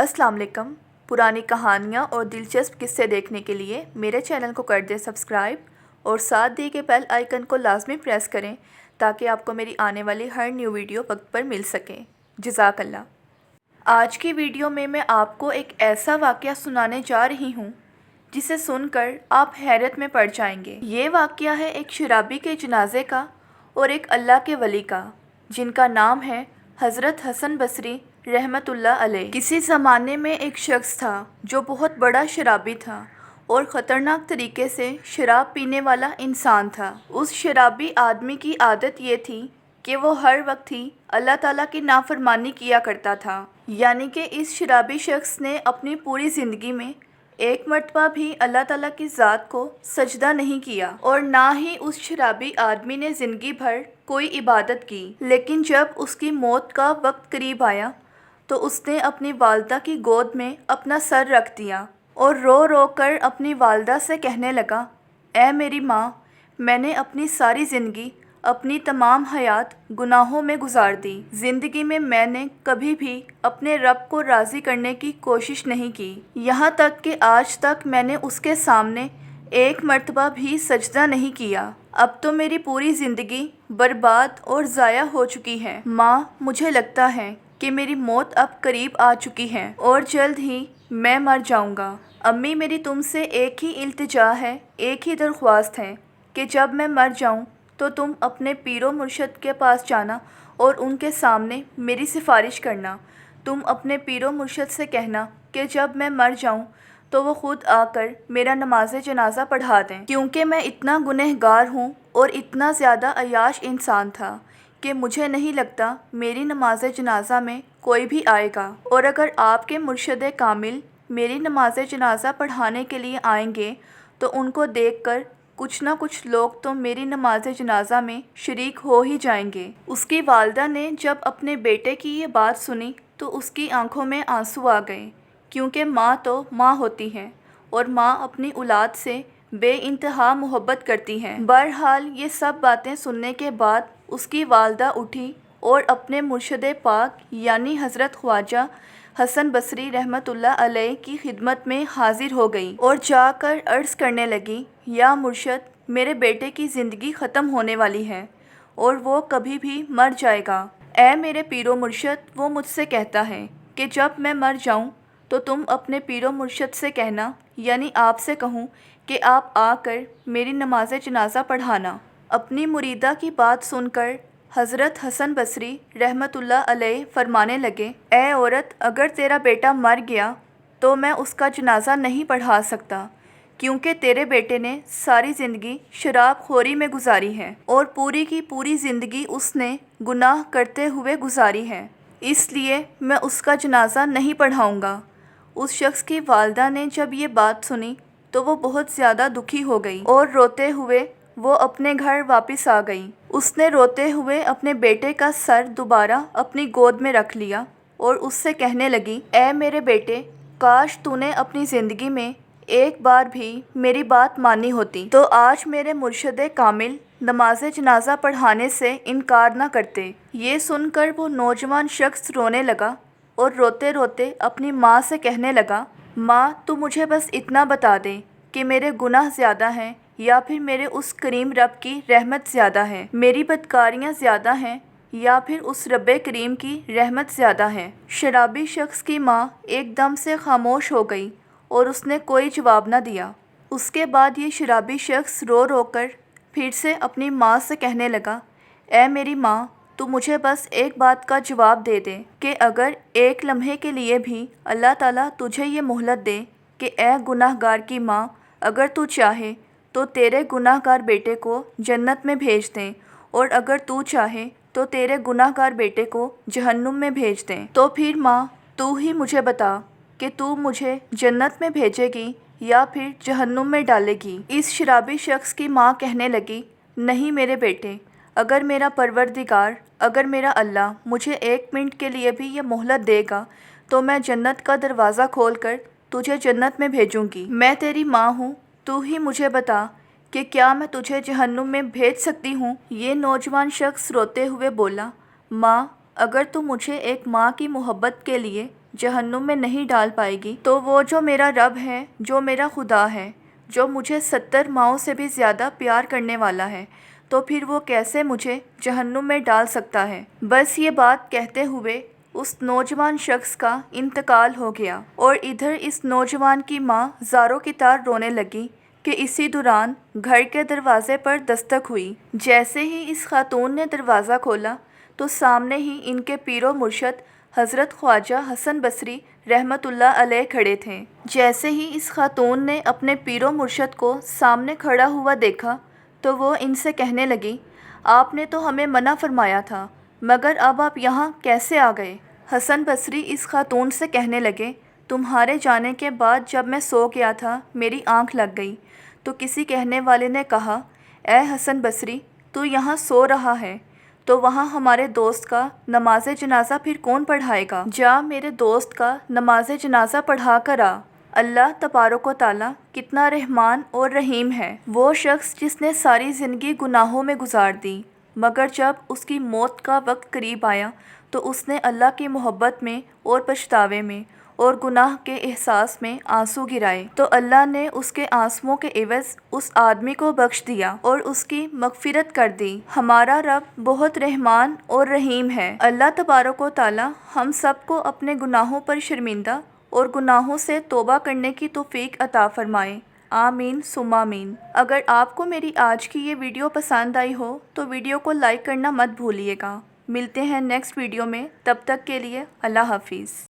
अस्सलाम वालेकुम। पुरानी कहानियाँ और दिलचस्प किस्से देखने के लिए मेरे चैनल को कर दें सब्सक्राइब और साथ दिए गए बेल आइकन को लाजमी प्रेस करें ताकि आपको मेरी आने वाली हर न्यू वीडियो वक्त पर मिल सके। जज़ाकल्लाह। आज की वीडियो में मैं आपको एक ऐसा वाक़या सुनाने जा रही हूँ जिसे सुनकर आप हैरत में पड़ जाएंगे। ये वाक़या है एक शराबी के जनाजे का और एक अल्लाह के वली का, जिनका नाम है हज़रत हसन बसरी रहमतुल्लाह अलैह। किसी ज़माने में एक शख्स था जो बहुत बड़ा शराबी था और ख़तरनाक तरीके से शराब पीने वाला इंसान था। उस शराबी आदमी की आदत ये थी कि वो हर वक्त ही अल्लाह ताला की नाफरमानी किया करता था। यानी कि इस शराबी शख्स ने अपनी पूरी ज़िंदगी में एक मर्तबा भी अल्लाह ताला की ज़ात को सजदा नहीं किया और ना ही उस शराबी आदमी ने ज़िंदगी भर कोई इबादत की। लेकिन जब उसकी मौत का वक्त करीब आया तो उसने अपनी वालदा की गोद में अपना सर रख दिया और रो रो कर अपनी वालदा से कहने लगा, ऐ मेरी माँ, मैंने अपनी सारी ज़िंदगी अपनी तमाम हयात गुनाहों में गुजार दी। ज़िंदगी में मैंने कभी भी अपने रब को राज़ी करने की कोशिश नहीं की, यहाँ तक कि आज तक मैंने उसके सामने एक मर्तबा भी सजदा नहीं किया। अब तो मेरी पूरी ज़िंदगी बर्बाद और ज़ाया हो चुकी है। माँ, मुझे लगता है कि मेरी मौत अब करीब आ चुकी है और जल्द ही मैं मर जाऊंगा। अम्मी, मेरी तुमसे एक ही इल्तिजा है, एक ही दरख्वास्त है कि जब मैं मर जाऊं तो तुम अपने पीरो मुर्शद के पास जाना और उनके सामने मेरी सिफारिश करना। तुम अपने पीरो मुर्शद से कहना कि जब मैं मर जाऊं तो वो ख़ुद आकर मेरा नमाज जनाजा पढ़ा दें, क्योंकि मैं इतना गुनहगार हूँ और इतना ज़्यादा अयाश इंसान था कि मुझे नहीं लगता मेरी नमाज जनाजा में कोई भी आएगा। और अगर आपके मुर्शद कामिल मेरी नमाज जनाजा पढ़ाने के लिए आएंगे तो उनको देखकर कुछ ना कुछ लोग तो मेरी नमाज जनाजा में शरीक हो ही जाएंगे। उसकी वालदा ने जब अपने बेटे की ये बात सुनी तो उसकी आंखों में आंसू आ गए, क्योंकि माँ तो माँ होती है और माँ अपनी औलाद से बेइंतहा मोहब्बत करती हैं। बहरहाल ये सब बातें सुनने के बाद उसकी वालदा उठी और अपने मुर्शद पाक यानी हज़रत ख्वाजा हसन बसरी रहमतुल्लाह अलैह की खिदमत में हाजिर हो गई और जाकर अर्ज़ करने लगी, या मुर्शद, मेरे बेटे की ज़िंदगी ख़त्म होने वाली है और वो कभी भी मर जाएगा। ऐ मेरे पीरो मुर्शद, वो मुझसे कहता है कि जब मैं मर जाऊं तो तुम अपने पीरो मुर्शद से कहना, यानी आपसे कहूँ कि आप आकर मेरी नमाज जनाजा पढ़ाना। अपनी मुरीदा की बात सुनकर हज़रत हसन बसरी रहमतुल्लाह अलैह फरमाने लगे, ऐ औरत, अगर तेरा बेटा मर गया तो मैं उसका जनाजा नहीं पढ़ा सकता, क्योंकि तेरे बेटे ने सारी ज़िंदगी शराब खोरी में गुजारी है और पूरी की पूरी ज़िंदगी उसने गुनाह करते हुए गुजारी है, इसलिए मैं उसका जनाजा नहीं पढ़ाऊँगा। उस शख्स की वालदा ने जब ये बात सुनी तो वो बहुत ज़्यादा दुखी हो गई और रोते हुए वो अपने घर वापस आ गई। उसने रोते हुए अपने बेटे का सर दोबारा अपनी गोद में रख लिया और उससे कहने लगी, ऐ मेरे बेटे, काश तूने अपनी ज़िंदगी में एक बार भी मेरी बात मानी होती तो आज मेरे मुर्शद कामिल नमाज जनाजा पढ़ाने से इनकार न करते। ये सुनकर वो नौजवान शख्स रोने लगा और रोते रोते अपनी माँ से कहने लगा, माँ, तू मुझे बस इतना बता दे कि मेरे गुनाह ज़्यादा हैं या फिर मेरे उस करीम रब की रहमत ज़्यादा है, मेरी बदकारियाँ ज़्यादा हैं या फिर उस रब्बे करीम की रहमत ज़्यादा है। शराबी शख्स की माँ एकदम से खामोश हो गई और उसने कोई जवाब न दिया। उसके बाद ये शराबी शख्स रो रो कर फिर से अपनी माँ से कहने लगा, ऐ मेरी माँ, तू मुझे बस एक बात का जवाब दे दे कि अगर एक लम्हे के लिए भी अल्लाह ताला तुझे ये मोहलत दे कि ए गुनाहगार की माँ, अगर तू चाहे तो तेरे गुनाहगार बेटे को जन्नत में भेज दें और अगर तू चाहे तो तेरे गुनाहगार बेटे को जहन्नुम में भेज दें, तो फिर माँ, तू ही मुझे बता कि तू मुझे जन्नत में भेजेगी या फिर जहन्नुम में डालेगी। इस शराबी शख्स की माँ कहने लगी, नहीं मेरे बेटे, अगर मेरा परवरदिगार, अगर मेरा अल्लाह मुझे एक मिनट के लिए भी ये मोहलत देगा तो मैं जन्नत का दरवाज़ा खोलकर तुझे जन्नत में भेजूँगी। मैं तेरी माँ हूँ, तू ही मुझे बता कि क्या मैं तुझे जहन्नुम में भेज सकती हूँ। ये नौजवान शख्स रोते हुए बोला, माँ, अगर तू मुझे एक माँ की मोहब्बत के लिए جہنم میں نہیں ڈال پائے گی، تو وہ جو میرا رب ہے، جو میرا خدا ہے، جو مجھے 70 ماؤں سے بھی زیادہ پیار کرنے والا ہے، تو پھر وہ کیسے مجھے جہنم میں ڈال سکتا ہے؟ بس یہ بات کہتے ہوئے اس نوجوان شخص کا انتقال ہو گیا، اور ادھر اس نوجوان کی ماں زاروں کی طرح رونے لگی کہ اسی دوران گھر کے دروازے پر دستک ہوئی۔ جیسے ہی اس خاتون نے دروازہ کھولا تو سامنے ہی ان کے پیر و مرشد حضرت خواجہ حسن بصری رحمۃ اللہ علیہ کھڑے تھے۔ جیسے ہی اس خاتون نے اپنے پیر و مرشد کو سامنے کھڑا ہوا دیکھا تو وہ ان سے کہنے لگی، آپ نے تو ہمیں منع فرمایا تھا، مگر اب آپ یہاں کیسے آ گئے؟ حسن بصری اس خاتون سے کہنے لگے، تمہارے جانے کے بعد جب میں سو گیا تھا میری آنکھ لگ گئی، تو کسی کہنے والے نے کہا، اے حسن بصری تو یہاں سو رہا ہے، تو وہاں ہمارے دوست کا نماز جنازہ پھر کون پڑھائے گا؟ جا میرے دوست کا نماز جنازہ پڑھا کر آ۔ اللہ تبارک و تعالیٰ کتنا رحمان اور رحیم ہے۔ وہ شخص جس نے ساری زندگی گناہوں میں گزار دی، مگر جب اس کی موت کا وقت قریب آیا تو اس نے اللہ کی محبت میں اور پچھتاوے میں اور گناہ کے احساس میں آنسو گرائے، تو اللہ نے اس کے آنسوؤں کے عوض اس آدمی کو بخش دیا اور اس کی مغفرت کر دی۔ ہمارا رب بہت رحمان اور رحیم ہے۔ اللہ تبارک و تعالیٰ ہم سب کو اپنے گناہوں پر شرمندہ اور گناہوں سے توبہ کرنے کی توفیق عطا فرمائے۔ آمین ثم آمین۔ اگر آپ کو میری آج کی یہ ویڈیو پسند آئی ہو تو ویڈیو کو لائک کرنا مت بھولیے گا۔ ملتے ہیں نیکسٹ ویڈیو میں، تب تک کے لیے اللہ حافظ۔